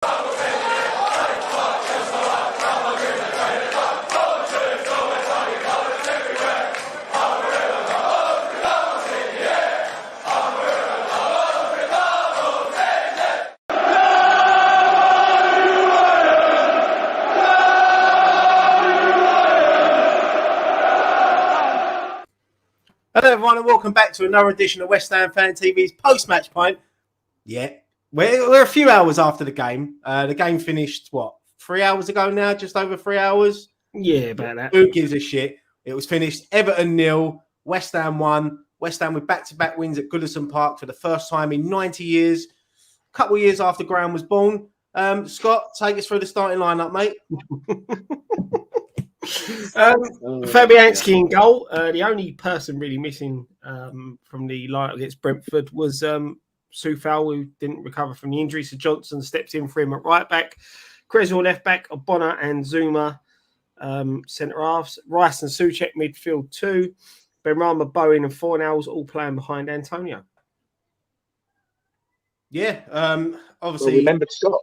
Hello everyone and welcome back to another edition of West Ham Fan TV's post-match pint. Yeah, we're a few hours after the game. The game finished, what, 3 hours ago now? Just over 3 hours? Yeah, about that. Who gives a shit? It was finished Everton 0, West Ham 1. West Ham with back-to-back wins at Goodison Park for the first time in 90 years. A couple of years after Graham was born. Scott, take us through the starting lineup, mate. Fabianski in goal. The only person really missing from the lineup against Brentford was Soucek, who didn't recover from the injury. So Johnson stepped in for him at right back. K.R.C left back. Ogbonna and Zuma centre halves. Rice and Soucek midfield 2. Benrahma, Bowen and Fornals all playing behind Antonio. Yeah, obviously. Well, remembered Scott.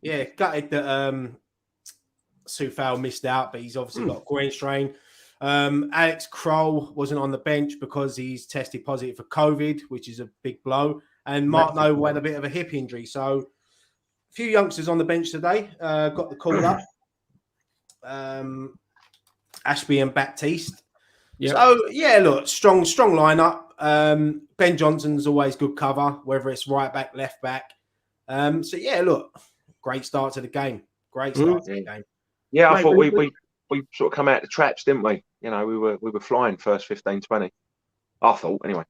Yeah, gutted that Soucek missed out, but he's obviously got a groin strain. Alex Kroll wasn't on the bench because he's tested positive for COVID, which is a big blow. And Mark Noble had a bit of a hip injury. So a few youngsters on the bench today got the call up. Ashby and Baptiste. Yep. So, yeah, look, strong lineup. Ben Johnson's always good cover, whether it's right back, left back. So, yeah, look, great start to the game. Great start to the game. Yeah, I thought we sort of come out the traps, didn't we? You know, we were flying first 15, 20. I thought, anyway.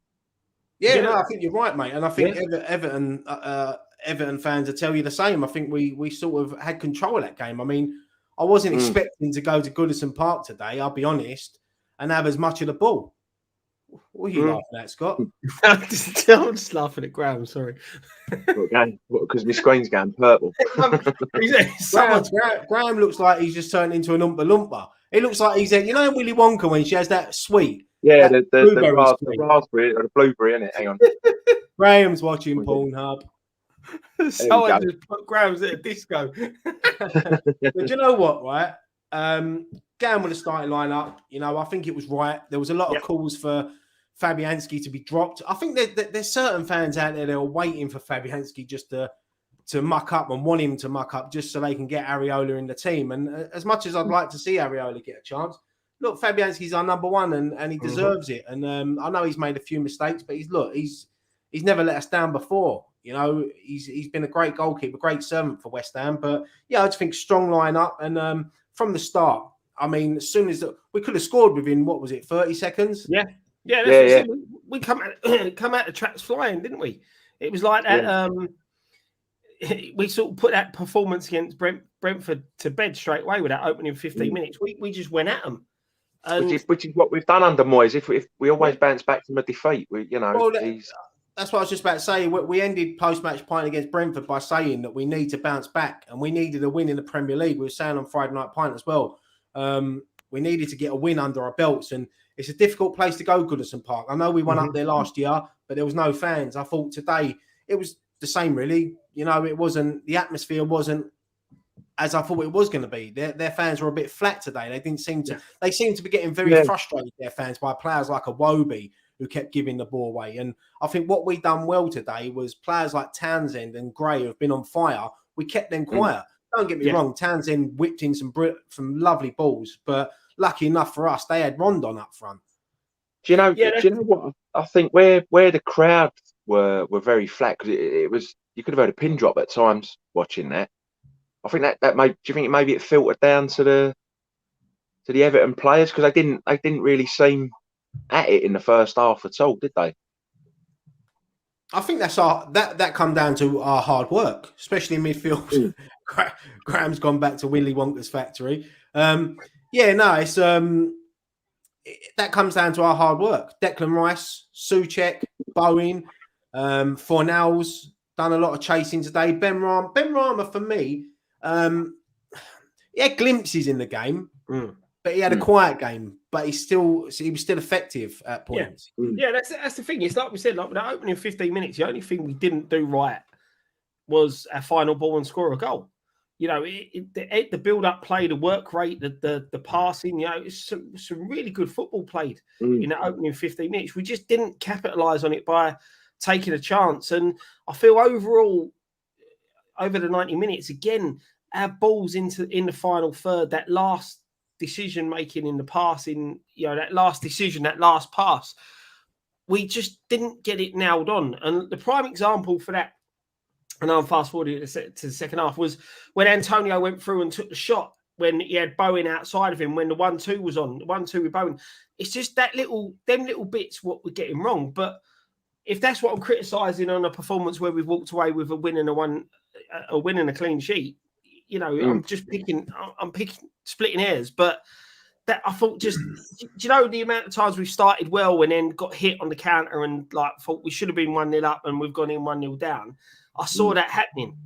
Yeah, no, I think you're right, mate. And I think Everton fans will tell you the same. I think we sort of had control of that game. I mean, I wasn't expecting to go to Goodison Park today, I'll be honest, and have as much of the ball. What are you laughing at, Scott? I'm just laughing at Graham, sorry. Because my screen's going purple. Graham looks like he's just turned into an Oompa Loompa. It looks like he's, you know, Willy Wonka when she has that sweet. Yeah, the raspberry or the blueberry, isn't it? Hang on. Graham's watching Pornhub. Someone just put Graham's at a disco. But you know what, right? Going with the starting lineup, you know, I think it was right. There was a lot of calls for Fabianski to be dropped. I think there's certain fans out there that are waiting for Fabianski just to muck up and want him to muck up just so they can get Areola in the team. And as much as I'd like to see Areola get a chance, look, Fabianski's our number one and he deserves it. And I know he's made a few mistakes, but he's never let us down before. You know, he's been a great goalkeeper, great servant for West Ham. But yeah, I just think strong lineup. And from the start, I mean, as soon as we could have scored within, what was it, 30 seconds? Yeah. Yeah. We come out the traps flying, didn't we? It was like that. Yeah. We sort of put that performance against Brentford to bed straight away with that opening 15 minutes. We just went at them. And which is what we've done under Moyes. If we always bounce back from a defeat, that's what I was just about to say. We ended post-match pint against Brentford by saying that we need to bounce back and we needed a win in the Premier League. We were saying on Friday Night Pint as well. We needed to get a win under our belts, and it's a difficult place to go, Goodison Park. I know we went up there last year, but there was no fans. I thought today it was the same, really. You know, the atmosphere wasn't as I thought it was going to be. Their fans were a bit flat today. They didn't seem to. They seemed to be getting very frustrated, their fans, by players like Iwobi, who kept giving the ball away. And I think what we done well today was players like Townsend and Gray, who have been on fire, we kept them quiet. Don't get me wrong, Townsend whipped in some lovely balls, but lucky enough for us, they had Rondon up front. Do you know what? I think where the crowd were very flat, because it was, you could have heard a pin drop at times watching that. I think that made. Do you think maybe it filtered down to the Everton players, because they didn't really seem at it in the first half at all, did they? I think that come down to our hard work, especially in midfield. Graham's gone back to Willy Wonka's factory. It's that comes down to our hard work. Declan Rice, Soucek, Bowen, Fornals done a lot of chasing today. Benrahma for me, he had glimpses in the game, but he had a quiet game. But he was still effective at points. Yeah, that's the thing. It's like we said, like with that opening 15 minutes, the only thing we didn't do right was our final ball and score a goal. You know, the build-up play, the work rate, the passing, you know, it's some really good football played in the opening 15 minutes. We just didn't capitalise on it by taking a chance. And I feel overall, over the 90 minutes, again, our balls in the final third, that last decision-making in the passing, you know, that last decision, that last pass, we just didn't get it nailed on. And the prime example for that, and I'm fast forwarding to the second half, was when Antonio went through and took the shot when he had Bowen outside of him, when the 1-2 was on, the 1-2 with Bowen. It's just them little bits what we're getting wrong. But if that's what I'm criticising on a performance where we've walked away with a win and a clean sheet, you know, I'm splitting hairs. But that I thought do you know the amount of times we've started well and then got hit on the counter and like thought we should have been 1-0 up and we've gone in 1-0 down. I saw that happening.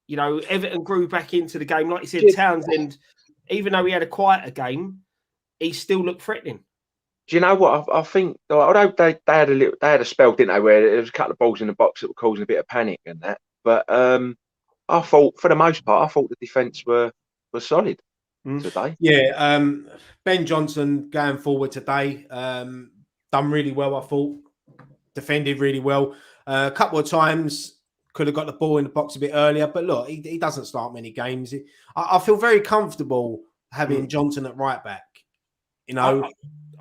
You know, Everton grew back into the game. Like you said, Townsend, even though he had a quieter game, he still looked threatening. Do you know what? I think, although they had a spell, didn't they, where there was a couple of balls in the box that were causing a bit of panic and that. But I thought, for the most part, the defence were solid today. Yeah, Ben Johnson going forward today, done really well. I thought defended really well. A couple of times could have got the ball in the box a bit earlier, but look, he doesn't start many games. I feel very comfortable having Johnson at right back. You know,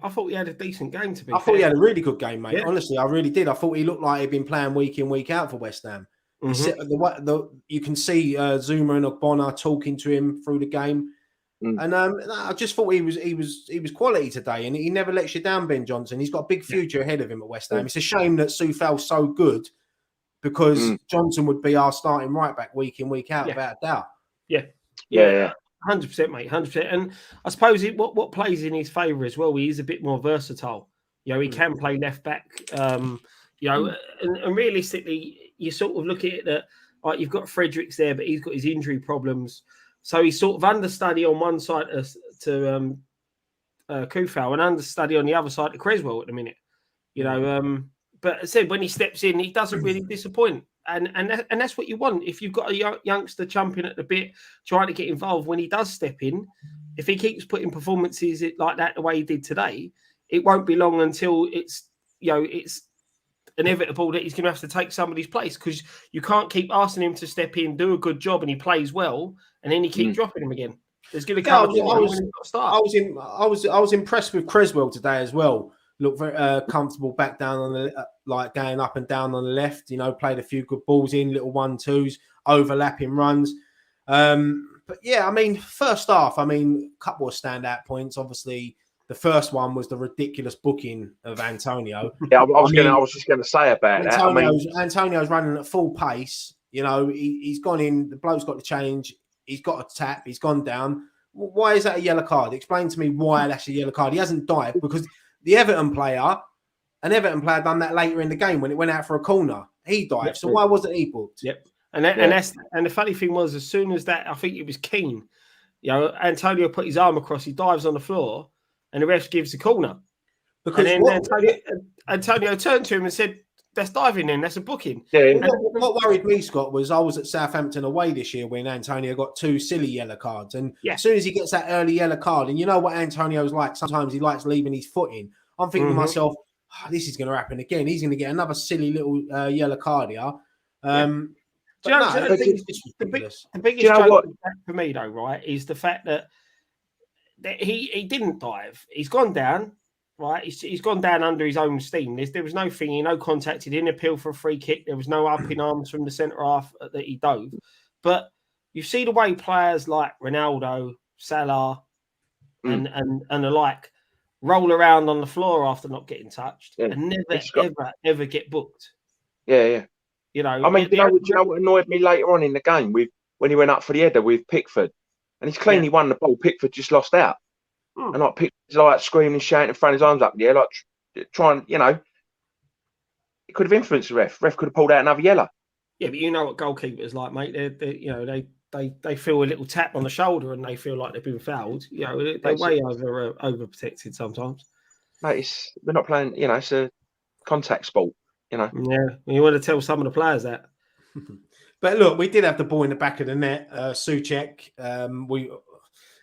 I thought he had a decent game. To be fair, thought he had a really good game, mate. Yeah. Honestly, I really did. I thought he looked like he'd been playing week in, week out for West Ham. You can see Zuma and Ogbonna talking to him through the game. And I just thought he was quality today, and he never lets you down, Ben Johnson. He's got a big future ahead of him at West Ham. It's a shame that Soucek's so good, because Johnson would be our starting right back week in, week out, without a doubt. Yeah. 100%, mate, 100%. And I suppose what plays in his favour as well, he is a bit more versatile. You know, he can play left back. You know, and realistically, you sort of look at it that you've got Fredericks there, but he's got his injury problems. So he's sort of understudy on one side to Kufal and understudy on the other side to Creswell at the minute. You know, but as I said, when he steps in, he doesn't really disappoint. And that's what you want. If you've got a youngster jumping at the bit, trying to get involved, when he does step in, if he keeps putting performances like that the way he did today, it won't be long until it's inevitable that he's going to have to take somebody's place, because you can't keep asking him to step in, do a good job, and he plays well, and then you keep dropping him again. There's going to come a time when he's got to start. I was impressed with Creswell today as well. Looked very comfortable back down on the going up and down on the left. You know, played a few good balls in, little 1-2s, overlapping runs. But yeah, I mean, first half, a couple of standout points. Obviously, the first one was the ridiculous booking of Antonio. Yeah, I was just going to say about that. Antonio's running at full pace. You know, he's gone in. The bloke's got to change. He's got a tap. He's gone down. Why is that a yellow card? Explain to me why that's a yellow card. He hasn't dived, because the Everton player done that later in the game when it went out for a corner. He dived. Yep. So why wasn't he booked? Yep. And the funny thing was, as soon as that, I think it was Keane. You know, Antonio put his arm across. He dives on the floor, and the ref gives the corner. Because Antonio turned to him and said, "That's diving then. That's a booking." Yeah. What worried me, Scott, was I was at Southampton away this year when Antonio got 2 silly yellow cards. And as soon as he gets that early yellow card, and you know what Antonio's like, sometimes he likes leaving his foot in. I'm thinking to myself, this is going to happen again. He's going to get another silly little yellow card here. The biggest joke for me, though, right, is the fact that he didn't dive. He's gone down. Right, he's gone down under his own steam. There was no thingy, no contact. He didn't appeal for a free kick. There was no up in arms from the centre half that he dove. But you see the way players like Ronaldo, Salah, and the like roll around on the floor after not getting touched and ever get booked. Yeah. You know, do you know what annoyed me later on in the game when he went up for the header with Pickford, and he's cleanly won the ball. Pickford just lost out. And like Pickford's screaming and shouting and throwing his arms up in the air, like trying, you know, it could have influenced the ref. Ref could have pulled out another yellow. Yeah, but you know what goalkeepers like, mate. They feel a little tap on the shoulder and they feel like they've been fouled. You know, they're way overprotected sometimes. Mate, we're not playing. You know, it's a contact sport. You know. Yeah, you want to tell some of the players that. But look, we did have the ball in the back of the net. Soucek,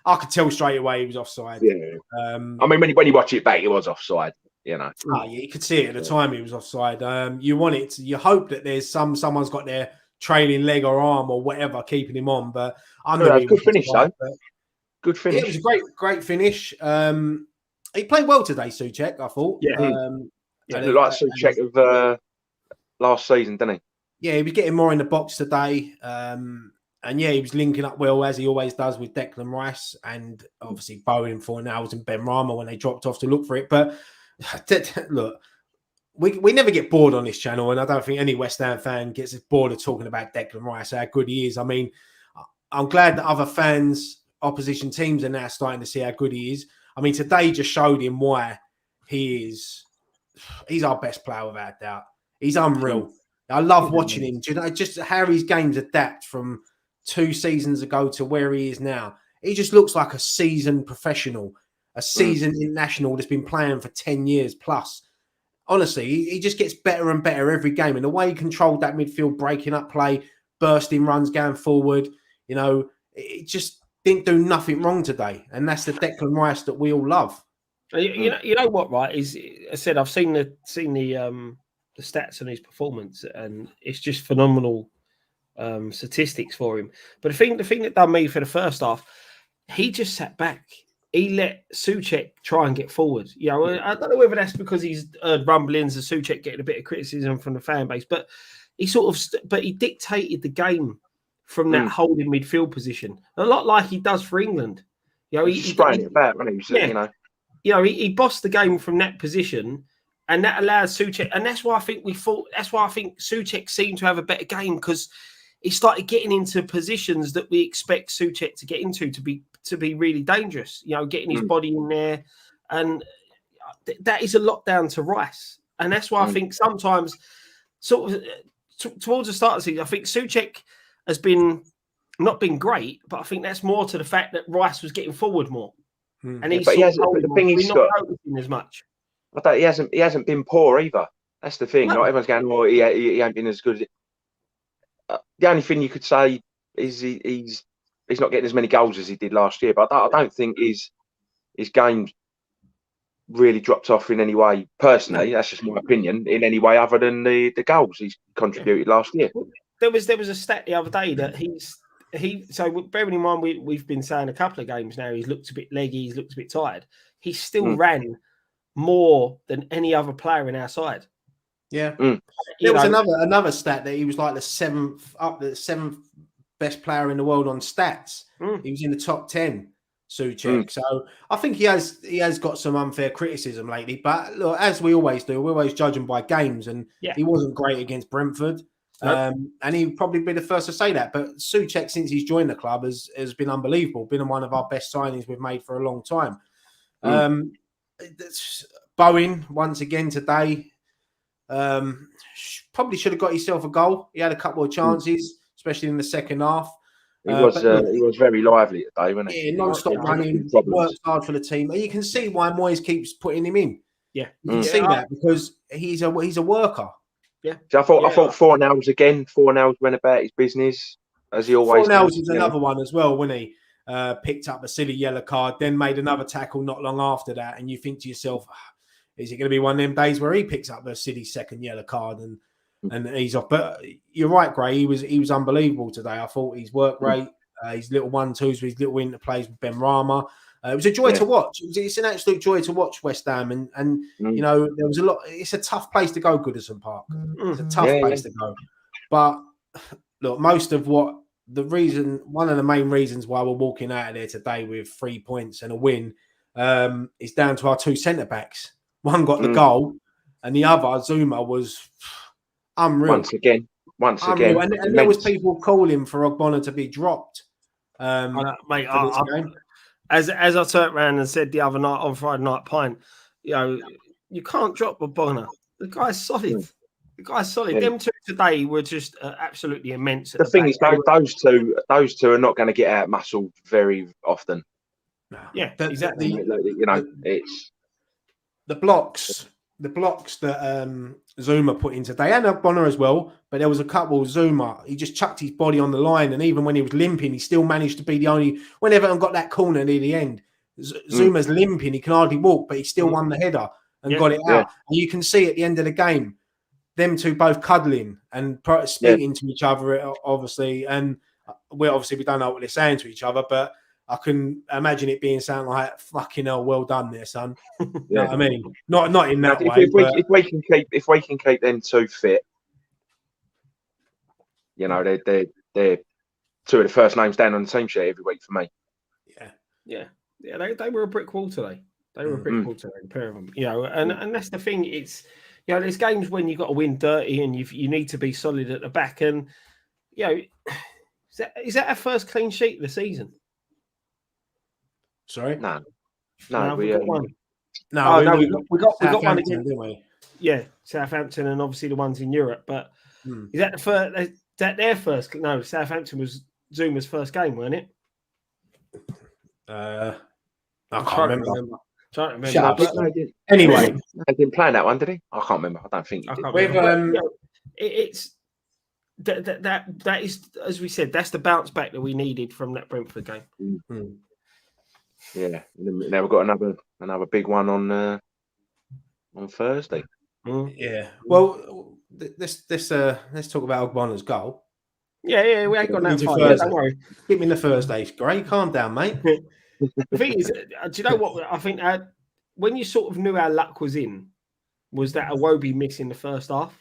I could tell straight away he was offside. Yeah. I mean, when you watch it back, it was offside. You know. Oh, yeah, you could see it at the time he was offside. You want it. You hope that there's someone's got their trailing leg or arm or whatever keeping him on. But I knew good finish though. Good finish. Yeah, it was a great finish. He played well today, Soucek, I thought. Yeah. He looked like Soucek of last season, didn't he? Yeah, he was getting more in the box today. And yeah, he was linking up well, as he always does, with Declan Rice and obviously Bowen, Fornals and Ben Rama when they dropped off to look for it. But look, we never get bored on this channel, and I don't think any West Ham fan gets bored of talking about Declan Rice, how good he is. I mean, I'm glad that other fans, opposition teams are now starting to see how good he is. I mean, today just showed him why he's our best player without doubt. He's unreal. I love watching him. Do you know just how his games adapt from 2 seasons ago to where he is now? He just looks like a seasoned professional, a seasoned international that's been playing for 10 years plus. Honestly, he just gets better and better every game. And the way he controlled that midfield, breaking up play, bursting runs going forward, it just didn't do nothing wrong today. And that's the Declan Rice that we all love. You know what, right? Is I said I've seen the stats on his performance, and it's just phenomenal statistics for him. But the thing that done me for the first half, he just sat back. He let Soucek try and get forward. I don't know whether that's because he's heard rumblings of Soucek getting a bit of criticism from the fan base, but he he dictated the game from that holding midfield position, a lot like he does for England. He's spraying it back, when he bossed the game from that position. And that allows Soucek, and that's why I think Soucek seemed to have a better game, because he started getting into positions that we expect Soucek to get into to be really dangerous. Getting his body in there, and that is a lot down to Rice. And that's why I think sometimes, sort of towards the start of the season, I think Soucek has not been great, but I think that's more to the fact that Rice was getting forward more, and he's not noticing as much. He hasn't been poor either. That's the thing. No. Everyone's going, "Oh, he ain't been as good." The only thing you could say is he's not getting as many goals as he did last year. But I don't think his game really dropped off in any way. Personally, that's just my opinion. In any way other than the goals he's contributed last year. There was a stat the other day that so bearing in mind we've been saying a couple of games now, he's looked a bit leggy, he's looked a bit tired. He still ran more than any other player in our side. Yeah. There was another stat that he was like the seventh best player in the world on stats. He was in the top 10, Soucek. So I think he has got some unfair criticism lately. But look, as we always do, we always judge him by games, and he wasn't great against Brentford. And he'd probably be the first to say that. But Soucek, since he's joined the club, has been unbelievable. Been one of our best signings we've made for a long time. Bowen once again today probably should have got himself a goal. He had a couple of chances, especially in the second half. He was very lively today, wasn't he? Yeah, non-stop running, works hard for the team, and you can see why Moyes keeps putting him in. Yeah, you can see that because he's a worker. Yeah. So I thought Fornals again. Fornals went about his business as he always does. Fornals is another one as well, wasn't he? Picked up a silly yellow card, then made another tackle not long after that, and you think to yourself, is it going to be one of them days where he picks up a silly second yellow card and he's off? But you're right, Gray. He was unbelievable today. I thought his work rate, his little 1-2s, his little interplays with Ben Rama. It was a joy to watch. It's an absolute joy to watch West Ham, and there was a lot. It's a tough place to go, Goodison Park. It's a tough place to go. But look, one of the main reasons why we're walking out of there today with 3 points and a win is down to our 2 centre backs. One got the goal, and the other, Zuma, was unreal. Once again. And there was people calling for Ogbonna to be dropped. Mate, as I turned around and said the other night on Friday Night Pint, you can't drop Ogbonna. The guy's solid. Yeah. Them two today were just absolutely immense. The thing is, those two are not going to get out muscled very often. Yeah, exactly. It's the blocks the blocks that Zuma put in today, and Ogbonna as well, but there was a couple. Zuma, he just chucked his body on the line, and even when he was limping, he still managed to be the only. When Everton got that corner near the end, Zuma's limping, he can hardly walk, but he still won the header and got it out. And you can see at the end of the game, them two both cuddling and speaking to each other, obviously. And we don't know what they're saying to each other, but I can imagine it being something like, "Fucking hell, well done there, son." You know what I mean? Not in that way. If we can keep them two fit, you know, they're two of the first names down on the team sheet every week for me. Yeah. They were a brick wall today. They were a brick wall today, a pair of them. You know, and that's the thing. It's, you know, there's games when you've got to win dirty and you need to be solid at the back. And, you know, is that our first clean sheet of the season? Sorry? No, we got one. We got one again, didn't we? Yeah, Southampton, and obviously the ones in Europe. But is that the first? Is that their first? No, Southampton was Zuma's first game, wasn't it? I can't remember. Anyway, they didn't play in that one, did he? I can't remember. I don't think he did. It's that is, as we said, that's the bounce back that we needed from that Brentford game. Yeah, now we've got another big one on Thursday. Yeah. Well, let's talk about Ogbonna's goal. Yeah, we ain't got that far. Don't worry. Give me the Thursday. Great, calm down, mate. The thing is, do you know what? I think when you sort of knew our luck was in, was that Iwobi miss in the first half.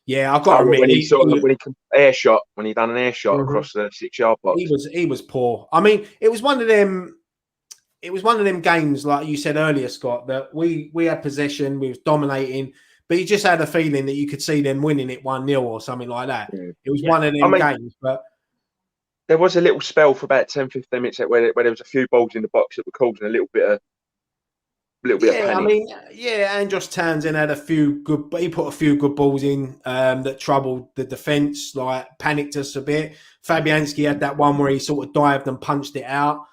Yeah, I've got to admit, when he done an air shot across the 6-yard box. He was poor. I mean, it was one of them. It was one of them games, like you said earlier, Scott, that we had possession, we was dominating, but you just had a feeling that you could see them winning it 1-0 or something like that. Yeah. It was one of them games, but there was a little spell for about 10-15 minutes where there was a few balls in the box that were causing a little bit of panic. I mean, Andros Townsend had he put a few good balls in that troubled the defence, like panicked us a bit. Fabianski had that one where he sort of dived and punched it out.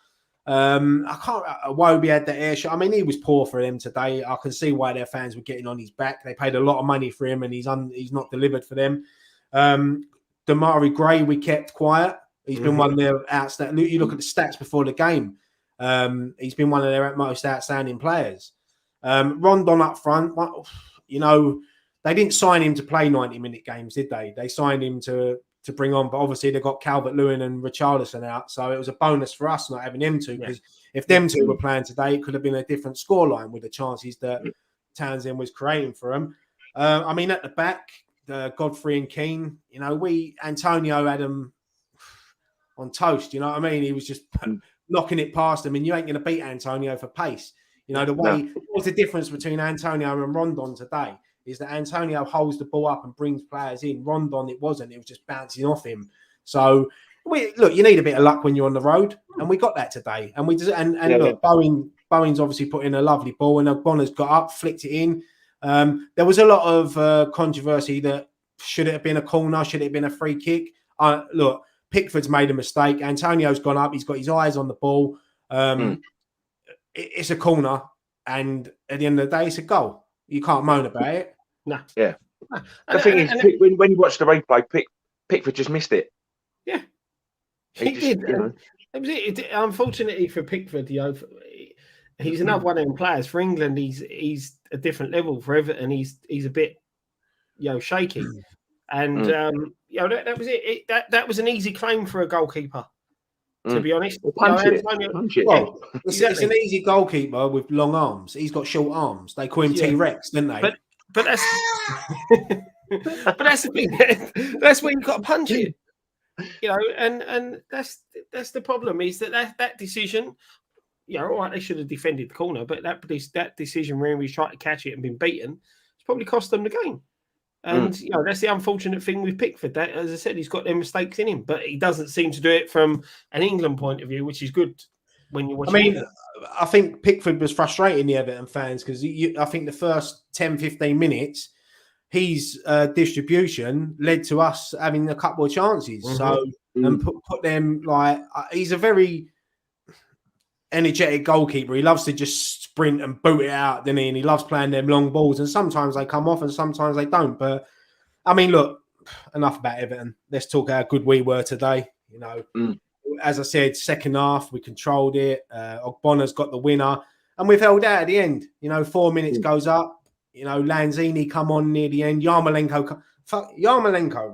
Iwobi had the air shot. I mean, he was poor for them today. I can see why their fans were getting on his back. They paid a lot of money for him, and he's not delivered for them. Damari Gray, we kept quiet. He's been one of their outstanding. You look at the stats before the game. He's been one of their most outstanding players. Rondon up front. You know, they didn't sign him to play 90-minute games, did they? They signed him to bring on, but obviously they got Calvert-Lewin and Richarlison out, so it was a bonus for us not having them two, because if them two were playing today, it could have been a different scoreline with the chances that Townsend was creating for them. I mean, at the back, Godfrey and Keane, you know, Antonio had them on toast, you know what I mean? He was just knocking it past them, and you ain't going to beat Antonio for pace. You know, what's the difference between Antonio and Rondon today? Is that Antonio holds the ball up and brings players in. Rondon, it was just bouncing off him. So, look, you need a bit of luck when you're on the road, and we got that today. And look, Bowen's obviously put in a lovely ball, and Ogbonna's got up, flicked it in. There was a lot of controversy that should it have been a corner, should it have been a free kick? Look, Pickford's made a mistake. Antonio's gone up. He's got his eyes on the ball. It's a corner, and at the end of the day, it's a goal. You can't moan about it. No. Yeah. The thing is, when you watch the replay, Pickford just missed it. Yeah. He did. You know. That was it. Unfortunately for Pickford, you know, he's another one of them players. For England, he's a different level. For Everton, he's a bit, you know, shaky. And you know, that was it. That was an easy claim for a goalkeeper. To be honest, punch it. Well, it's an easy goalkeeper with long arms. He's got short arms. They call him T-Rex, didn't they? But that's that's the thing. That's where you've got to punch it. You know, and that's the problem, is that decision. You know, all right, they should have defended the corner, but that decision where we tried to catch it and been beaten, it's probably cost them the game. And you know, that's the unfortunate thing with Pickford. That, as I said, he's got them mistakes in him, but he doesn't seem to do it from an England point of view, which is good when you're watching. I mean, I think Pickford was frustrating the Everton fans, because I think the first 10-15 minutes, his distribution led to us having a couple of chances. So and put them, like, he's a very energetic goalkeeper. He loves to just sprint and boot it out, doesn't he? And he loves playing them long balls. And sometimes they come off and sometimes they don't. But, I mean, look, enough about Everton. Let's talk how good we were today. You know, as I said, second half, we controlled it. Ogbonna's got the winner. And we've held out at the end. You know, 4 minutes goes up. You know, Lanzini come on near the end. Yarmolenko,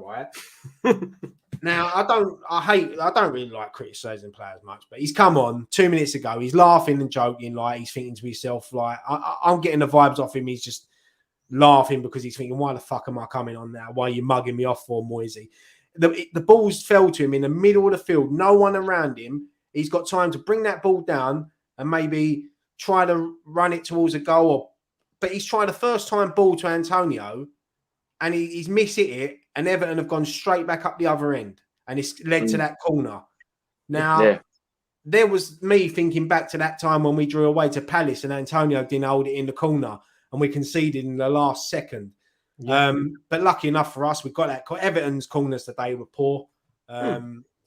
right? Now, I don't really like criticising players much, but he's come on 2 minutes ago. He's laughing and joking, like he's thinking to himself, like, I'm getting the vibes off him. He's just laughing because he's thinking, why the fuck am I coming on now? Why are you mugging me off for, Moisey? The balls fell to him in the middle of the field. No one around him. He's got time to bring that ball down and maybe try to run it towards a goal. But he's tried a first-time ball to Antonio, and he's missed it, and Everton have gone straight back up the other end, and it's led to that corner. Now, there was me thinking back to that time when we drew away to Palace and Antonio didn't hold it in the corner, and we conceded in the last second. Yeah. But lucky enough for us, we got that. Everton's corners today were poor.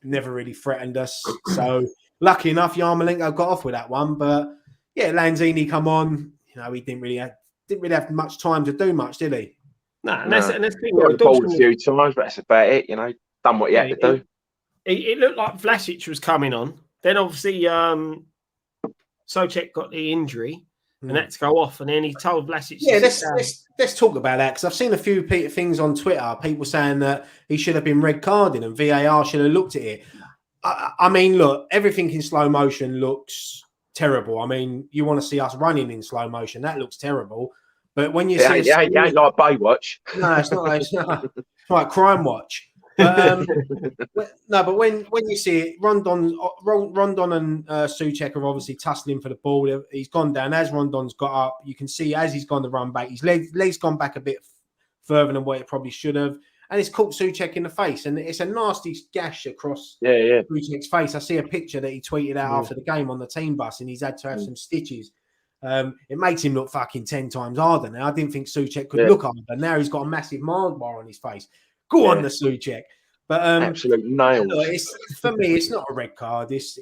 Never really threatened us. So lucky enough, Yarmolenko got off with that one. But yeah, Lanzini come on. You know, he didn't really have much time to do much, did he? And that's the thing. He balled a few times, but that's about it. You know, done what he had to do. It looked like Vlasic was coming on. Then obviously Soucek got the injury and had to go off. And then he told Vlasic. Yeah, let's talk about that because I've seen a few things on Twitter. People saying that he should have been red carded and VAR should have looked at it. I mean, look, everything in slow motion looks terrible. I mean, you want to see us running in slow motion? That looks terrible. But when you see, it ain't like Baywatch. No, it's not. It's like Crime Watch. But, but when you see it, Rondon and Soucek are obviously tussling for the ball. He's gone down as Rondon's got up. You can see as he's gone to run back, his legs gone back a bit further than what it probably should have, and it's caught Soucek in the face, and it's a nasty gash across Soucek's face. I see a picture that he tweeted out after the game on the team bus, and he's had to have some stitches. It makes him look fucking 10 times harder now. I didn't think Soucek could look harder. Now he's got a massive Mars bar on his face. Go on, the Soucek. But absolute nails. For me, it's not a red card. It's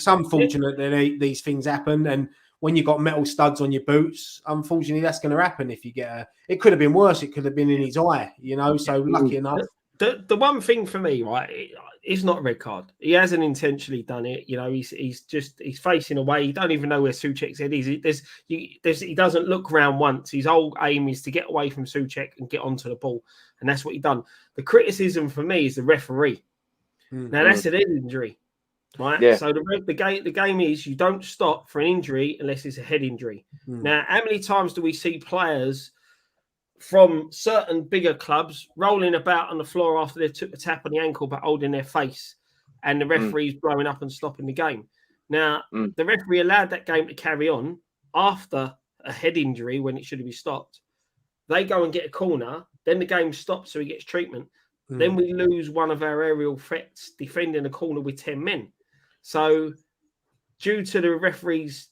unfortunate that these things happen, and when you got metal studs on your boots, unfortunately, that's going to happen. If you get it could have been worse. It could have been in his eye, you know. So lucky enough. The one thing for me, right, it's not a red card. He hasn't intentionally done it. You know, he's facing away. You don't even know where Soucek's head is. He doesn't look round once. His whole aim is to get away from Soucek and get onto the ball, and that's what he done. The criticism for me is the referee. Now that's an head injury, right? Yeah. So the game is you don't stop for an injury unless it's a head injury. Now, how many times do we see players from certain bigger clubs rolling about on the floor after they took a tap on the ankle but holding their face, and the referee's blowing up and stopping the game? Now, the referee allowed that game to carry on after a head injury when it should have been stopped. They go and get a corner, then the game stops so he gets treatment. Then we lose one of our aerial threats defending a corner with 10 men. So due to the referee's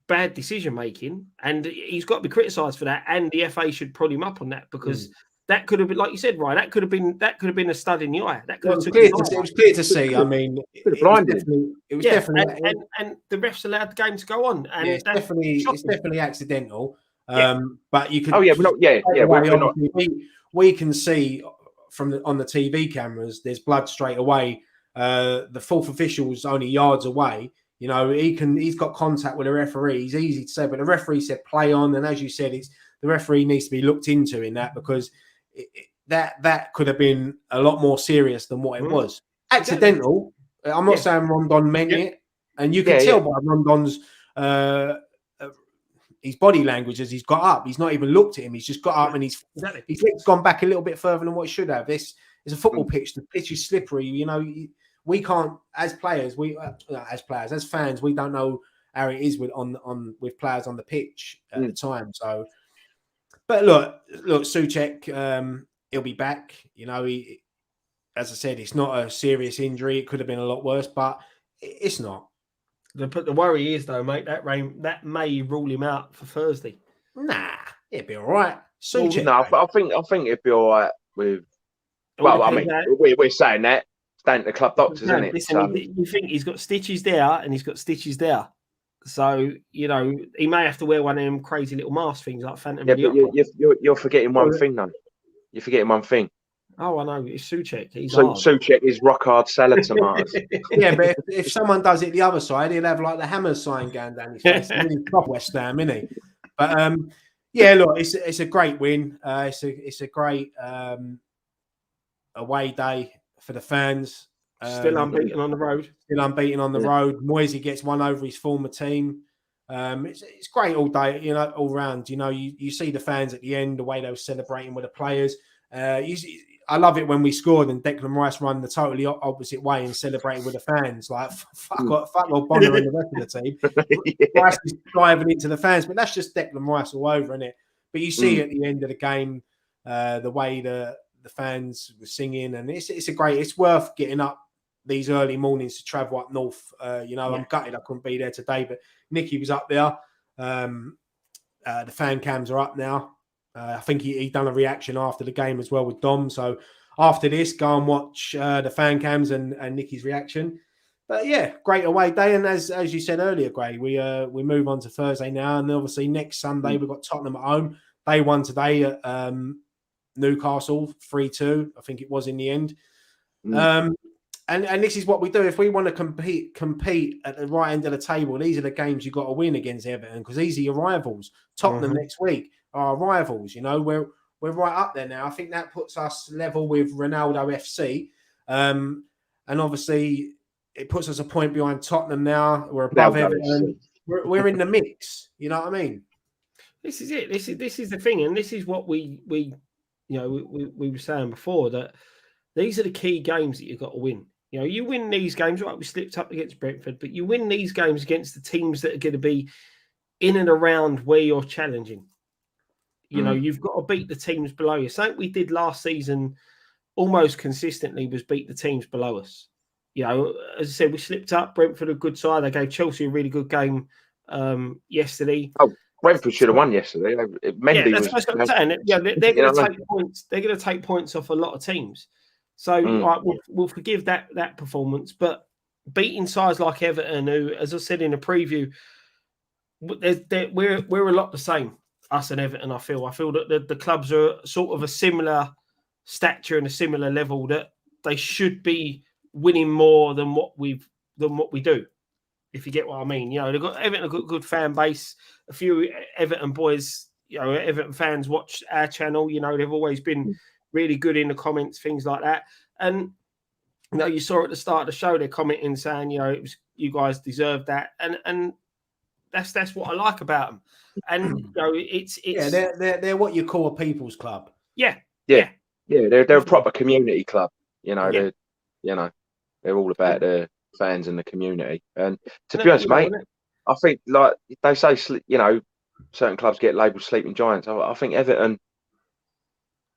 bad decision making, and he's got to be criticised for that, and the FA should prod him up on that, because that could have been, like you said, Ryan, that could have been a stud in the eye. That could it was clear to see. I mean, it was definitely and the refs allowed the game to go on, and it's definitely accidental. But you could we can see on the TV cameras there's blood straight away. The fourth official's only yards away. You know, he's got contact with the referee. It's easy to say, but the referee said play on, and as you said, the referee needs to be looked into in that, because that could have been a lot more serious than what it was. Accidental. I'm not saying Rondon meant it, and you can tell by Rondon's his body language as he's got up. He's not even looked at him. He's just got up, and his leg's gone back a little bit further than what it should have. This is a football pitch. The pitch is slippery. You know, we can't, as players, as fans, we don't know how it is with players on the pitch at the time. So, but look, Soucek, he'll be back. You know, as I said, it's not a serious injury. It could have been a lot worse, but it's not. The worry is, though, mate, that may rule him out for Thursday. Nah, it'd be all right. Soucek, I think it'd be all right with. Well, I mean, we're saying that. down to the club doctors, isn't it? Listen, So, you think he's got stitches there and he's got stitches there. So, you know, he may have to wear one of them crazy little mask things like Phantom. yeah, but you're forgetting one thing, though. You're forgetting one thing. Oh, I know. It's Soucek. He's hard. Soucek is rock hard salad tomatoes. Yeah, but if someone does it the other side, he'll have like the hammer sign going down his face. Really proper West Ham, isn't he? But yeah, look, it's a great win. It's a great away day for the fans. Still unbeaten on the road. Still unbeaten on the road. Moisey gets one over his former team. It's great all day, you know, all round. You know, you see the fans at the end, the way they were celebrating with the players. I love it when we scored and Declan Rice run the totally opposite way and celebrating with the fans. Like, fuck Ogbonna and the rest of the team. Rice is driving into the fans, but that's just Declan Rice all over, isn't it? But you see at the end of the game, the way the fans were singing, and it's worth getting up these early mornings to travel up north. You know, I'm gutted I couldn't be there today, but Nicky was up there. The fan cams are up now. I think he done a reaction after the game as well with Dom. So after this, go and watch the fan cams and Nicky's reaction. But yeah, great away day. And as you said earlier, Gray, we move on to Thursday now. And obviously next Sunday, we've got Tottenham at home. They won today at Newcastle 3-2. I think it was in the end. And this is what we do. If we want to compete at the right end of the table, these are the games you've got to win against Everton because these are your rivals. Tottenham next week are our rivals. You know, we're right up there now. I think that puts us level with Ronaldo FC. And obviously, it puts us a point behind Tottenham now. We're above Everton. We're in the mix. You know what I mean? This is it. This is the thing. And this is what we were saying before, that these are the key games that you've got to win. You know, you win these games, right? We slipped up against Brentford, but you win these games against the teams that are going to be in and around where you're challenging. You know, you've got to beat the teams below you. Something we did last season almost consistently was beat the teams below us. You know, as I said, we slipped up. Brentford a good side. They gave Chelsea a really good game yesterday. Oh, Brentford should have won yesterday. Mendy that's what I'm saying. Yeah, they're going to take points. They're going to take points off a lot of teams. So we'll forgive that performance. But beating sides like Everton, who, as I said in a preview, we're a lot the same. Us and Everton, I feel that the clubs are sort of a similar stature and a similar level, that they should be winning more than what we do. If you get what I mean, you know, they've got Everton a good fan base. A few Everton boys, you know, Everton fans watch our channel. You know, they've always been really good in the comments, things like that. And you know, you saw at the start of the show they're commenting saying, you know, it was you guys deserved that, and that's what I like about them. And you know, it's they're what you call a people's club. Yeah. They're a proper community club. You know, they're all about the fans and the community. And to be honest, mate, I think like they say, you know, certain clubs get labelled sleeping giants. I think Everton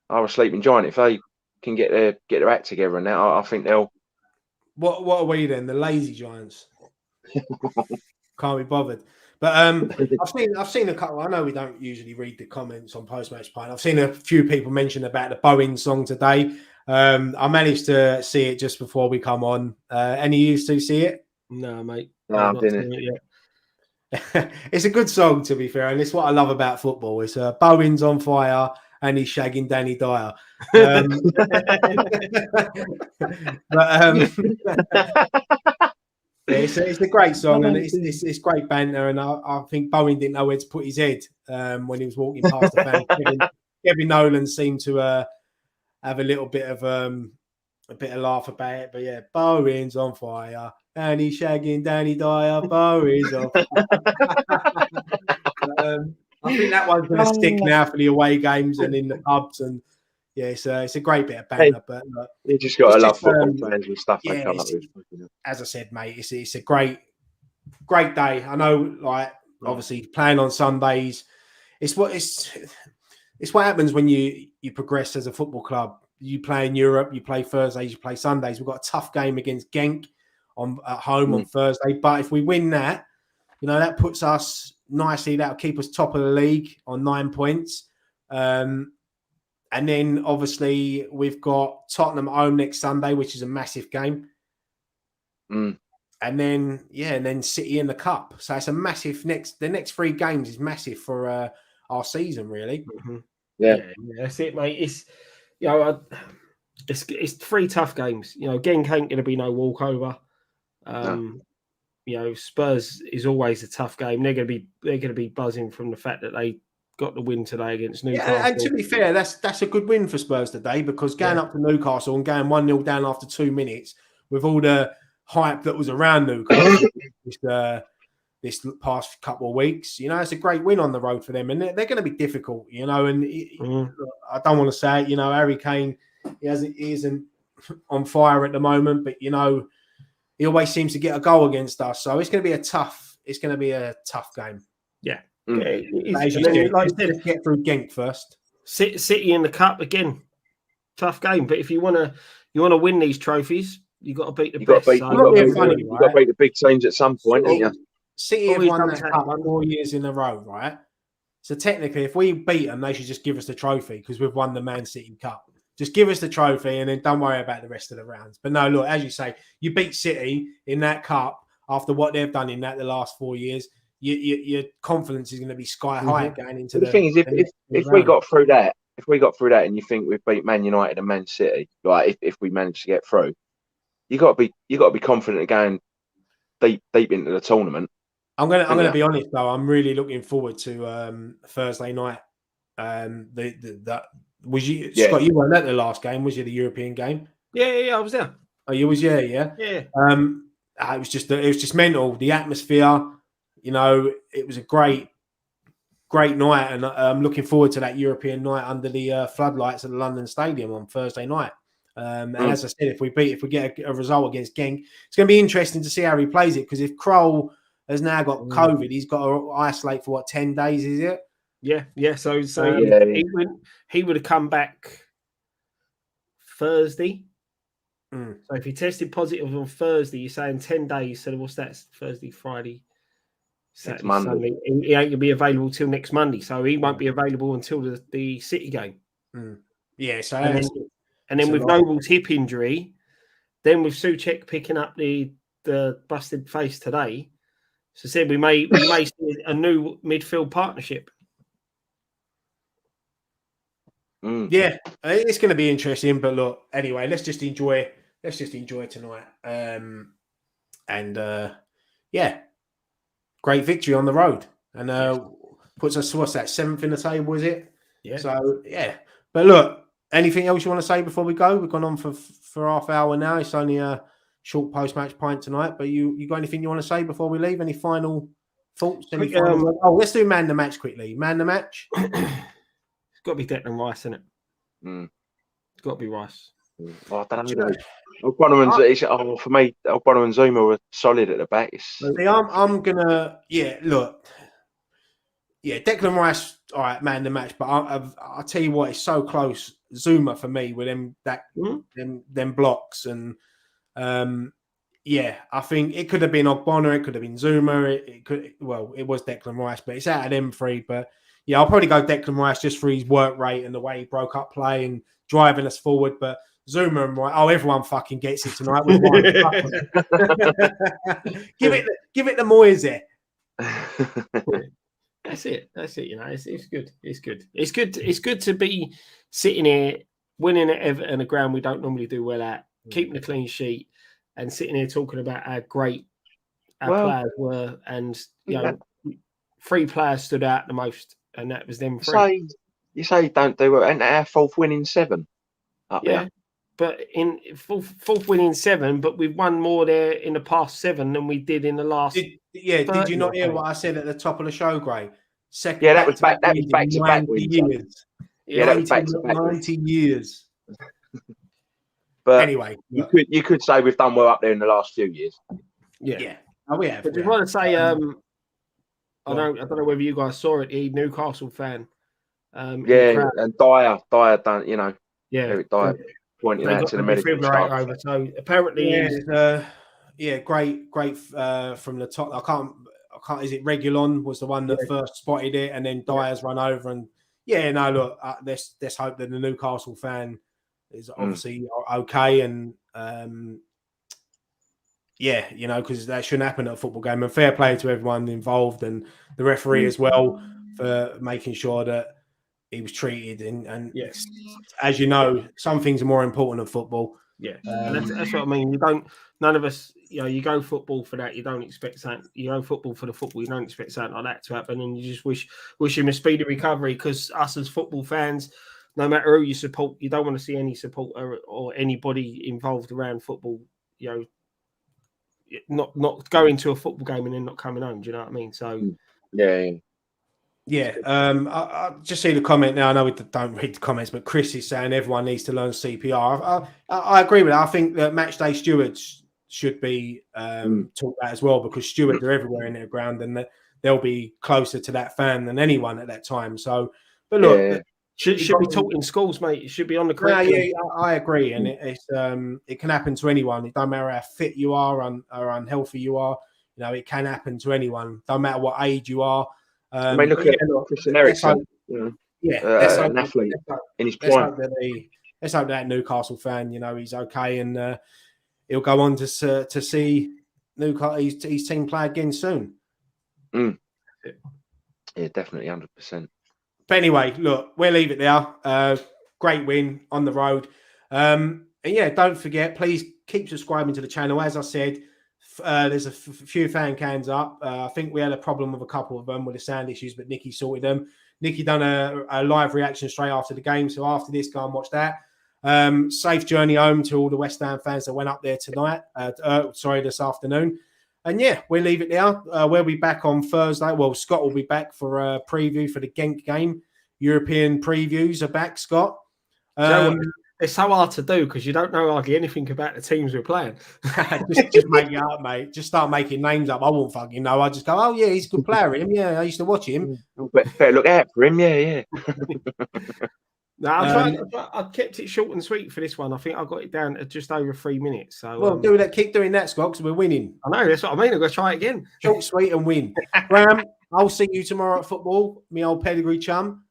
are a sleeping giant. If they can get their act together, and now I think they'll. What are we then? The lazy giants. Can't be bothered. But I've seen a couple. I know we don't usually read the comments on post-match Pint. I've seen a few people mention about the Bowen song today. I managed to see it just before we come on. Any of you to see it? No, mate. No, I didn't. It's a good song, to be fair, and it's what I love about football. It's Bowen's on fire and he's shagging Danny Dyer. It's a great song, and it's great banter, and I think Bowen didn't know where to put his head when he was walking past the fan. Kevin Nolan seemed to have a little bit of laugh about it, but yeah, Bowen's on fire and he's shagging Danny Dyer. Bowen's on fire. I think that one's going to stick now for the away games and in the pubs, and yeah, it's a great bit of banter. But you just got to love football fans and stuff they come up with. As I said, mate, it's a great day. I know, like obviously playing on Sundays, it's what happens when you progress as a football club. You play in Europe, you play Thursdays, you play Sundays. We've got a tough game against Genk at home on Thursday, but if we win that, you know, that puts us nicely. That'll keep us top of the league on 9 points. And And then obviously we've got Tottenham at home next Sunday, which is a massive game. Mm. And then City in the Cup. So it's a massive the next 3 games is massive for our season, really. Mm-hmm. Yeah, that's it, mate. It's it's 3 tough games. Genk ain't going to be no walkover. Spurs is always a tough game. They're going to be buzzing from the fact that they got the win today against Newcastle. Yeah, and to be fair, that's a good win for Spurs today, because going up to Newcastle and going 1-0 down after 2 minutes with all the hype that was around Newcastle this past couple of weeks, it's a great win on the road for them, and they're going to be difficult, and I don't want to say it, Harry Kane, he isn't on fire at the moment, but he always seems to get a goal against us, so it's going to be a tough game. Yeah. As you said, like you said, let's get through Genk first. City in the Cup again, tough game, but if you want to win these trophies, you got to beat the best. You got to beat the big teams at some point, ain't you? City have won that cup 4 years in a row, right? So technically, if we beat them, they should just give us the trophy, because we've won the Man City Cup. Just give us the trophy and then don't worry about the rest of the rounds. But no, look, as you say, you beat City in that cup after what they've done in the last 4 years. Your confidence is going to be sky high going into the thing is, if we got through that, and you think we've beat Man United and Man City, like if we manage to get through, you got to be confident going deep into the tournament. I'm gonna be honest though. I'm really looking forward to Thursday night. That was you, Scott. You weren't at the last game, was you? The European game? Yeah, I was there. Oh, you was, yeah. It was just mental. The atmosphere, it was a great night, and I'm looking forward to that European night under the floodlights at the London Stadium on Thursday night. And as I said, if we get a result against Genk, it's going to be interesting to see how he plays it, because if Kroll has now got COVID, he's got to isolate for 10 days, is it? Yeah. So he would have come back Thursday. So if he tested positive on Thursday, you're saying 10 days. So what's that? Thursday, Friday, Saturday, Sunday. He ain't gonna be available till next Monday. So he won't be available until the City game. Yeah. So and then with Noble's hip injury, then with Soucek picking up the busted face today. So said we may see a new midfield partnership. Yeah, it's going to be interesting. But look, anyway, let's just enjoy tonight. Great victory on the road, and puts us, what's that, 7th in the table, is it? Yeah. So yeah, but look, anything else you want to say before we go? We've gone on for half hour now. It's only a short post-match pint tonight, but you got anything you want to say before we leave? Any final thoughts? Let's do man the match quickly. Man the match. It's got to be Declan Rice, isn't it? It's got to be Rice. I don't know. For me, Ogbonna and Zuma were solid at the back. I'm gonna Declan Rice, all right, man the match. But I'll tell you what, it's so close. Zuma for me with them blocks, and I think it could have been Ogbonna, it could have been Zuma, it was Declan Rice, but it's out of them 3. But yeah, I'll probably go Declan Rice just for his work rate and the way he broke up play and driving us forward. But Zuma and Rice, everyone fucking gets it tonight with one. Give it the Moyes there. That's it. It's good. It's good to be sitting here winning at Everton, a ground we don't normally do well at, keeping a clean sheet, and sitting here talking about how great our players were, and 3 players stood out the most, and that was them 3. You say don't do it, and our 4th win in 7. Yeah, but in fourth win in 7, but we've won more there in the past 7 than we did in the last. Did you not hear what I said at the top of the show, Gray? Second, that was back to back years. Yeah, that was back to back 90 years. But anyway, you could say we've done well up there in the last few years. Yeah. Oh, we have. But I want to say, I don't know whether you guys saw it. The Newcastle fan. And Dyer done. Eric Dyer pointing out to the medical staff. Over. So apparently, great from the top. I can't. Is it Regulon was the one that first spotted it, and then Dyer's run over and yeah, no, look, let's hope that the Newcastle fan is obviously okay, and yeah, you know, because that shouldn't happen at a football game. And fair play to everyone involved and the referee as well for making sure that he was treated. And as you know, some things are more important than football. Yeah, and that's what I mean. None of us, you go football for that. You don't expect something. You go football for the football. You don't expect something like that to happen, and you just wish him a speedy recovery. Because us as football fans, no matter who you support, you don't want to see any supporter or anybody involved around football, not going to a football game and then not coming home. Do you know what I mean? So, yeah. I just see the comment now. I know we don't read the comments, but Chris is saying everyone needs to learn CPR. I agree with that. I think that matchday stewards should be taught that as well, because stewards are everywhere in their ground and they'll be closer to that fan than anyone at that time. So, but look, should be taught in schools, mate. It should be on the curriculum. Yeah, I agree, and it can happen to anyone. It don't matter how fit you are or unhealthy you are. You know, it can happen to anyone. Don't matter what age you are. I mean, look at Christian Eriksen. An athlete in his prime. Let's hope that Newcastle fan, he's okay, and he'll go on to see Newcastle his team play again soon. Yeah, definitely, 100%. But anyway, look, we'll leave it there. Great win on the road. And yeah, don't forget, please keep subscribing to the channel. As I said, there's a few fan cams up. I think we had a problem with a couple of them with the sound issues, but Nikki sorted them. Nikki done a live reaction straight after the game. So after this, go and watch that. Safe journey home to all the West Ham fans that went up there tonight. This afternoon. And yeah, we'll leave it there. We'll be back on Thursday. Well, Scott will be back for a preview for the Genk game. European previews are back, Scott. It's so hard to do because you don't know hardly anything about the teams we're playing. just make it up, mate. Just start making names up. I won't fucking know. I just go, oh yeah, he's a good player. Yeah, I used to watch him. Better look out for him. Yeah. No, I kept it short and sweet for this one. I think I got it down to just over 3 minutes. So, well, do that. Keep doing that, Scott, because we're winning. I know, that's what I mean. I'm going to try it again. Short, sweet, and win. Graham, I'll see you tomorrow at football. Me old pedigree chum.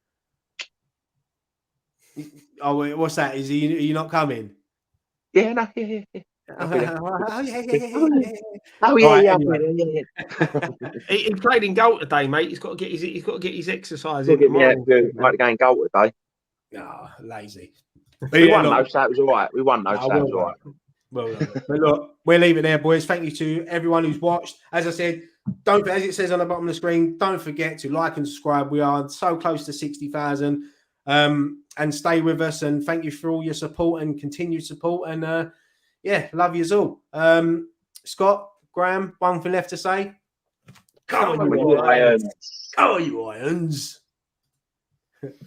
Oh, what's that? Are you not coming? Yeah, no, yeah. He played in goal today, mate. He's got to get his exercise in. Like going goal today. No, lazy. We won though, so it was all right. We won though, so it was all right. Well done. But look, we'll leave it there, boys. Thank you to everyone who's watched. As I said, as it says on the bottom of the screen, don't forget to like and subscribe. We are so close to 60,000. And stay with us, and thank you for all your support and continued support. And yeah, love you all. Scott, Graham, one thing left to say. Come on, you Irons. Go, you Irons.